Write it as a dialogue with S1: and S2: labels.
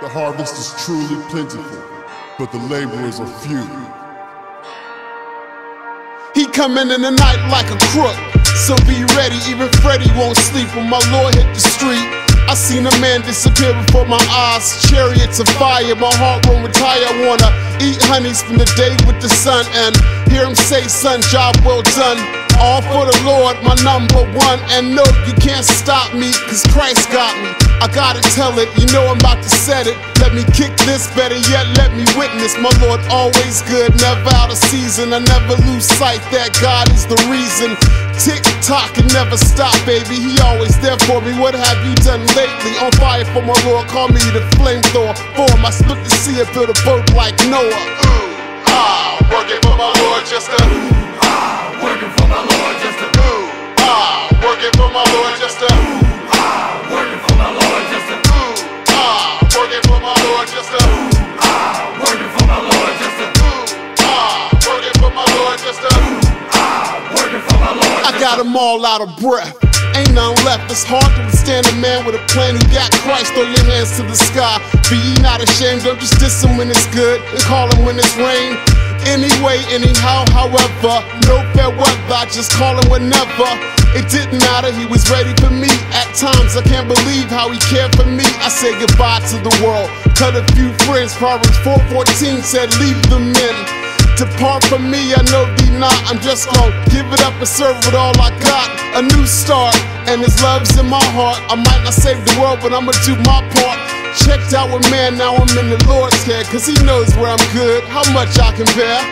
S1: The harvest is truly plentiful, but the laborers are few.
S2: He coming in the night like a crook, so be ready. Even Freddy won't sleep when my Lord hit the street. I seen a man disappear before my eyes. Chariots of fire, my heart won't retire. I wanna eat honey, spend the day with the sun, and hear him say, son, job well done. All for the Lord, my number one. And no, you can't stop me, cause Christ got me. I gotta tell it, you know I'm about to set it. Let me kick this, better yet let me witness. My Lord always good, never out of season. I never lose sight that God is the reason. Tick tock and never stop, baby. He always there for me. What have you done lately? On fire for my Lord, call me the flamethrower. Form, I split the sea and build a boat like Noah. Working for my Lord just to
S3: Working for my Lord just to
S2: working for my Lord just to
S3: working for my Lord just to
S2: working for my Lord just to
S3: working for my Lord just to
S2: working for my Lord just to
S3: working for my Lord.
S2: I got them all out of breath. Ain't none left. It's hard to withstand a man with a plan who got Christ. Throw your hands to the sky. Be ye not ashamed. Don't just diss him when it's good and call him when it's rain. Anyway, anyhow, however, no fair weather. I just call him whenever. It didn't matter. He was ready for me. At times, I can't believe how he cared for me. I said goodbye to the world. Cut a few friends. Proverbs 4:14 said, leave them in. Depart from me, I know thee not. I'm just gonna give it up and serve with all I got. A new start, and his love's in my heart. I might not save the world, but I'ma do my part. Checked out with man, now I'm in the Lord's care. Cause he knows where I'm good, how much I can bear.